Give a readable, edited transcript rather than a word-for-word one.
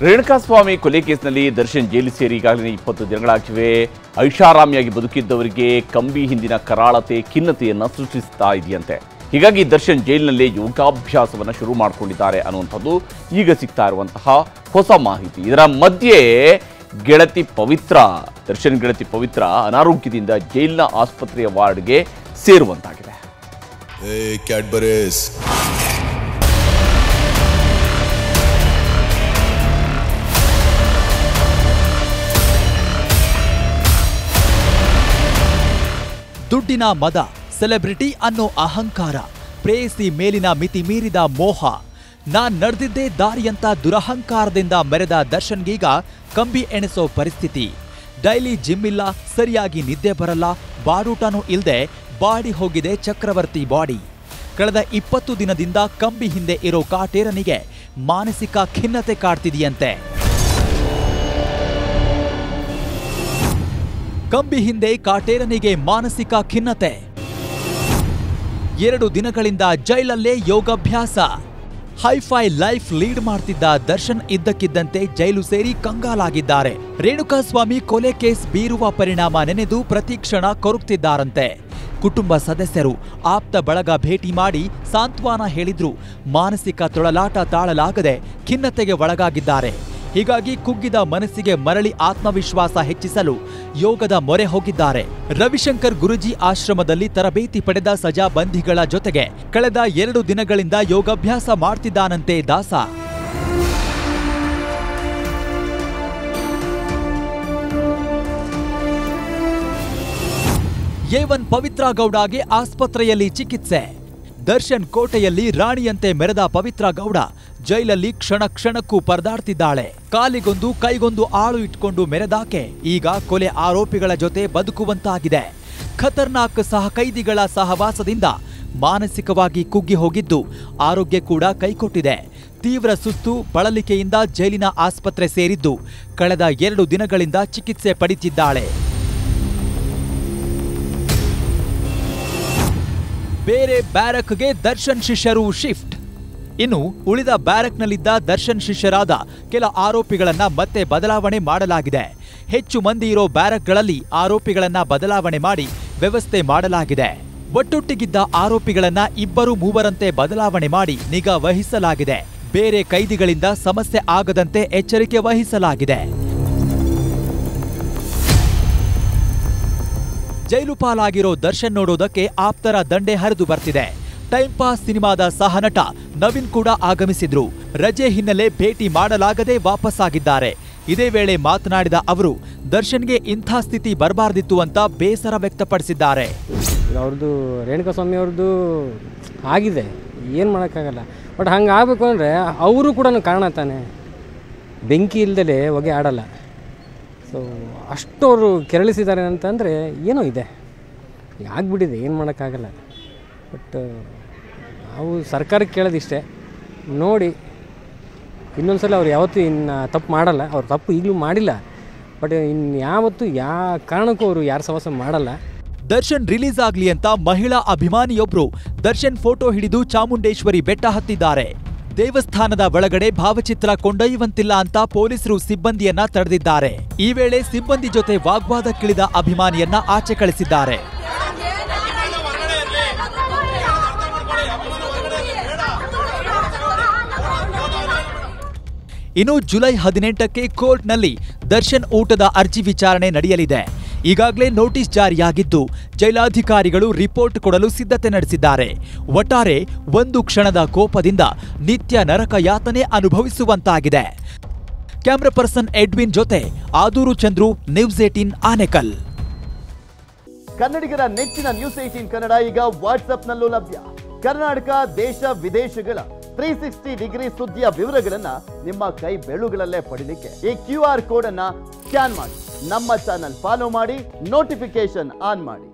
ರೇಣುಕಾಸ್ವಾಮಿ ಕೊಲೆ ಕೇಸ್ನಲ್ಲಿ ದರ್ಶನ್ ಜೈಲು ಸೇರಿ ಈಗಾಗಲೇ 20 ದಿನಗಳಾಗಿವೆ. ಐಷಾರಾಮಿಯಾಗಿ ಬದುಕಿದ್ದವರಿಗೆ ಕಂಬಿ ಹಿಂದಿನ ಕರಾಳತೆ ಖಿನ್ನತೆಯನ್ನು ಸೃಷ್ಟಿಸ್ತಾ ಇದೆಯಂತೆ. ಹೀಗಾಗಿ ದರ್ಶನ್ ಜೈಲಿನಲ್ಲೇ ಯೋಗಾಭ್ಯಾಸವನ್ನು ಶುರು ಮಾಡಿಕೊಂಡಿದ್ದಾರೆ ಅನ್ನುವಂಥದ್ದು ಈಗ ಸಿಗ್ತಾ ಇರುವಂತಹ ಹೊಸ ಮಾಹಿತಿ. ಇದರ ಮಧ್ಯೆ ಗೆಳತಿ ಪವಿತ್ರ, ದರ್ಶನ್ ಗೆಳತಿ ಪವಿತ್ರ ಅನಾರೋಗ್ಯದಿಂದ ಜೈಲಿನ ಆಸ್ಪತ್ರೆಯ ವಾರ್ಡ್ಗೆ ಸೇರುವಂತಾಗಿದೆ. ದುಡ್ಡಿನ ಮದ, ಸೆಲೆಬ್ರಿಟಿ ಅನ್ನೋ ಅಹಂಕಾರ, ಪ್ರೇಯಸಿ ಮೇಲಿನ ಮಿತಿ ಮೀರಿದ ಮೋಹ, ನಾನ್ ನಡೆದಿದ್ದೇ ದಾರಿಯಂತ ದುರಹಂಕಾರದಿಂದ ಮೆರೆದ ದರ್ಶನ್ಗೀಗ ಕಂಬಿ ಎಣಿಸೋ ಪರಿಸ್ಥಿತಿ. ಡೈಲಿ ಜಿಮ್ ಇಲ್ಲ, ಸರಿಯಾಗಿ ನಿದ್ದೆ ಬರಲ್ಲ, ಬಾಡೂಟನೂ ಇಲ್ಲದೆ ಬಾಡಿ ಹೋಗಿದೆ ಚಕ್ರವರ್ತಿ ಬಾಡಿ. ಕಳೆದ 20 ದಿನದಿಂದ ಕಂಬಿ ಹಿಂದೆ ಇರೋ ಕಾಟೇರನಿಗೆ ಮಾನಸಿಕ ಖಿನ್ನತೆ ಕಾಡ್ತಿದೆಯಂತೆ. ಕಂಬಿ ಹಿಂದೆ ಕಾಟೇರನಿಗೆ ಮಾನಸಿಕ ಖಿನ್ನತೆ. 2 ದಿನಗಳಿಂದ ಜೈಲಲ್ಲೇ ಯೋಗಾಭ್ಯಾಸ. ಹೈಫೈ ಲೈಫ್ ಲೀಡ್ ಮಾಡ್ತಿದ್ದ ದರ್ಶನ್ ಇದ್ದಕ್ಕಿದ್ದಂತೆ ಜೈಲು ಸೇರಿ ಕಂಗಾಲಾಗಿದ್ದಾರೆ. ರೇಣುಕಾಸ್ವಾಮಿ ಕೊಲೆ ಕೇಸ್ ಬೀರುವ ಪರಿಣಾಮ ನೆನೆದು ಪ್ರತಿಕ್ಷಣ ಕೊರಗ್ತಿದ್ದಾರಂತೆ. ಕುಟುಂಬ ಸದಸ್ಯರು, ಆಪ್ತ ಬಳಗ ಭೇಟಿ ಮಾಡಿ ಸಾಂತ್ವನ ಹೇಳಿದ್ರು. ಮಾನಸಿಕ ತೊಳಲಾಟ ತಾಳಲಾಗದೆ ಖಿನ್ನತೆಗೆ ಒಳಗಾಗಿದ್ದಾರೆ. ಹೀಗಾಗಿ ಕುಗ್ಗಿದ ಮನಸ್ಸಿಗೆ ಮರಳಿ ಆತ್ಮವಿಶ್ವಾಸ ಹೆಚ್ಚಿಸಲು ಯೋಗದ ಮೊರೆ ಹೋಗಿದ್ದಾರೆ. ರವಿಶಂಕರ್ ಗುರುಜಿ ಆಶ್ರಮದಲ್ಲಿ ತರಬೇತಿ ಪಡೆದ ಸಜಾಬಂದಿಗಳ ಜೊತೆಗೆ ಕಳೆದ 2 ದಿನಗಳಿಂದ ಯೋಗಾಭ್ಯಾಸ ಮಾಡ್ತಿದ್ದಾನಂತೆ ದಾಸ. A1 ಪವಿತ್ರ ಗೌಡಗೆ ಆಸ್ಪತ್ರೆಯಲ್ಲಿ ಚಿಕಿತ್ಸೆ. ದರ್ಶನ್ ಕೋಟೆಯಲ್ಲಿ ರಾಣಿಯಂತೆ ಮೆರೆದ ಪವಿತ್ರ ಗೌಡ ಜೈಲಲ್ಲಿ ಕ್ಷಣ ಕ್ಷಣಕ್ಕೂ ಪರದಾಡ್ತಿದ್ದಾಳೆ. ಕಾಲಿಗೊಂದು ಕೈಗೊಂದು ಆಳು ಇಟ್ಕೊಂಡು ಮೆರೆದಾಕೆ ಈಗ ಕೊಲೆ ಆರೋಪಿಗಳ ಜೊತೆ ಬದುಕುವಂತಾಗಿದೆ. ಖತರ್ನಾಕ್ ಸಹಕೈದಿಗಳ ಸಹವಾಸದಿಂದ ಮಾನಸಿಕವಾಗಿ ಕುಗ್ಗಿ ಹೋಗಿದ್ದು ಆರೋಗ್ಯ ಕೂಡ ಕೈಕೊಟ್ಟಿದೆ. ತೀವ್ರ ಸುಸ್ತು, ಬಳಲಿಕೆಯಿಂದ ಜೈಲಿನ ಆಸ್ಪತ್ರೆ ಸೇರಿದ್ದು ಕಳೆದ 2 ದಿನಗಳಿಂದ ಚಿಕಿತ್ಸೆ ಪಡೆದಿದ್ದಾಳೆ. ಬೇರೆ ಬ್ಯಾರಕ್ಗೆ ದರ್ಶನ್ ಶಿಷ್ಯರು ಶಿಫ್ಟ್. ಇನ್ನು ಉಳಿದ ಬ್ಯಾರಕ್ನಲ್ಲಿದ್ದ ದರ್ಶನ್ ಶಿಷ್ಯರಾದ ಕೆಲ ಆರೋಪಿಗಳನ್ನ ಮತ್ತೆ ಬದಲಾವಣೆ ಮಾಡಲಾಗಿದೆ. ಹೆಚ್ಚು ಮಂದಿ ಇರೋ ಬ್ಯಾರಕ್ಗಳಲ್ಲಿ ಆರೋಪಿಗಳನ್ನ ಬದಲಾವಣೆ ಮಾಡಿ ವ್ಯವಸ್ಥೆ ಮಾಡಲಾಗಿದೆ. ಒಟ್ಟೊಟ್ಟಿಗಿದ್ದ ಆರೋಪಿಗಳನ್ನ 2-3 ಬದಲಾವಣೆ ಮಾಡಿ ನಿಗಾ ವಹಿಸಲಾಗಿದೆ. ಬೇರೆ ಕೈದಿಗಳಿಂದ ಸಮಸ್ಯೆ ಆಗದಂತೆ ಎಚ್ಚರಿಕೆ ವಹಿಸಲಾಗಿದೆ. ಜೈಲು ಪಾಲಾಗಿರೋ ದರ್ಶನ್ ನೋಡೋದಕ್ಕೆ ಆಪ್ತರ ದಂಡೆ ಹರಿದು ಬರ್ತಿದೆ. ಟೈಮ್ ಪಾಸ್ ಸಿನಿಮಾದ ಸಹನಟ ನವೀನ್ ಕೂಡ ಆಗಮಿಸಿದ್ರು. ರಜೆ ಹಿನ್ನೆಲೆ ಭೇಟಿ ಮಾಡಲಾಗದೆ ವಾಪಸ್ಸಾಗಿದ್ದಾರೆ. ಇದೇ ವೇಳೆ ಮಾತನಾಡಿದ ಅವರು ದರ್ಶನ್ಗೆ ಇಂಥ ಸ್ಥಿತಿ ಬರಬಾರ್ದಿತ್ತು ಅಂತ ಬೇಸರ ವ್ಯಕ್ತಪಡಿಸಿದ್ದಾರೆ. ಅವ್ರದ್ದು ರೇಣುಕಾಸ್ವಾಮಿ ಅವ್ರದ್ದು ಆಗಿದೆ, ಏನು ಮಾಡೋಕ್ಕಾಗಲ್ಲ. ಬಟ್ ಹಂಗೆ ಆಗಬೇಕು ಅಂದರೆ ಅವರು ಕೂಡ ಕಾರಣ ತಾನೆ. ಬೆಂಕಿ ಇಲ್ದಲೇ ಹೊಗೆ ಆಡಲ್ಲ. ಸೊ ಅಷ್ಟು ಅವರು ಕೆರಳಿಸಿದ್ದಾರೆ ಅಂತಂದರೆ ಏನೋ ಇದೆ, ಆಗ್ಬಿಟ್ಟಿದೆ, ಏನು ಮಾಡೋಕ್ಕಾಗಲ್ಲ. ಬಟ್ ನಾವು ಸರ್ಕಾರಕ್ಕೆ ಕೇಳೋದಿಷ್ಟೇ, ನೋಡಿ ಇನ್ನೊಂದ್ಸಲ ಅವ್ರು ಯಾವತ್ತೂ ಇನ್ನು ತಪ್ಪು ಮಾಡಲ್ಲ. ಅವ್ರು ತಪ್ಪು ಈಗಲೂ ಮಾಡಿಲ್ಲ, ಬಟ್ ಇನ್ನು ಯಾವತ್ತೂ ಯಾವ ಕಾರಣಕ್ಕೂ ಅವರು ಯಾರ ಸಹವಾಸ ಮಾಡಲ್ಲ. ದರ್ಶನ್ ರಿಲೀಸ್ ಆಗಲಿ ಅಂತ ಮಹಿಳಾ ಅಭಿಮಾನಿಯೊಬ್ರು ದರ್ಶನ್ ಫೋಟೋ ಹಿಡಿದು ಚಾಮುಂಡೇಶ್ವರಿ ಬೆಟ್ಟ ಹತ್ತಿದ್ದಾರೆ. ದೇವಸ್ಥಾನದ ಒಳಗಡೆ ಭಾವಚಿತ್ರ ಕೊಂಡೊಯ್ಯುವಂತಿಲ್ಲ ಅಂತ ಪೊಲೀಸರು ಸಿಬ್ಬಂದಿಯನ್ನ ತಡೆದಿದ್ದಾರೆ. ಈ ವೇಳೆ ಸಿಬ್ಬಂದಿ ಜೊತೆ ವಾಗ್ವಾದಕ್ಕಿಳಿದ ಅಭಿಮಾನಿಯನ್ನ ಆಚೆ ಕಳಿಸಿದ್ದಾರೆ. ಇನ್ನು ಜುಲೈ 18ಕ್ಕೆ ಕೋರ್ಟ್ನಲ್ಲಿ ದರ್ಶನ್ ಊಟದ ಅರ್ಜಿ ವಿಚಾರಣೆ ನಡೆಯಲಿದೆ. ಈಗಾಗಲೇ ನೋಟಿಸ್ ಜಾರಿಯಾಗಿದ್ದು ಜೈಲಾಧಿಕಾರಿಗಳು ರಿಪೋರ್ಟ್ ಕೊಡಲು ಸಿದ್ಧತೆ ನಡೆಸಿದ್ದಾರೆ. ಒಟ್ಟಾರೆ 1 ಕ್ಷಣದ ಕೋಪದಿಂದ ನಿತ್ಯ ನರಕ ಯಾತನೆ ಅನುಭವಿಸುವಂತಾಗಿದೆ. ಕ್ಯಾಮರಾ ಪರ್ಸನ್ ಎಡ್ವಿನ್ ಜೊತೆ ಆದೂರು ಚಂದ್ರು, ನ್ಯೂಸ್ 18 ಆನೇಕಲ್. ಕನ್ನಡಿಗರ ನೆಚ್ಚಿನ ನ್ಯೂಸ್ 18 ಕನ್ನಡ ಈಗ ವಾಟ್ಸ್ಆಪ್ನಲ್ಲೂ ಲಭ್ಯ. ಕರ್ನಾಟಕ, ದೇಶ ವಿದೇಶಗಳ 360 ಡಿಗ್ರಿ ಸುದ್ದಿಯ ವಿವರಗಳನ್ನ ನಿಮ್ಮ ಕೈ ಬೆರಳುಗಳಲ್ಲೇ ಪಡಿಲಿಕ್ಕೆ ಈ QR ಕೋಡ್ ಅನ್ನ ಸ್ಕ್ಯಾನ್ ಮಾಡಿ, ನಮ್ಮ ಚಾನಲ್ ಫಾಲೋ ಮಾಡಿ, ನೋಟಿಫಿಕೇಶನ್ ಆನ್ ಮಾಡಿ.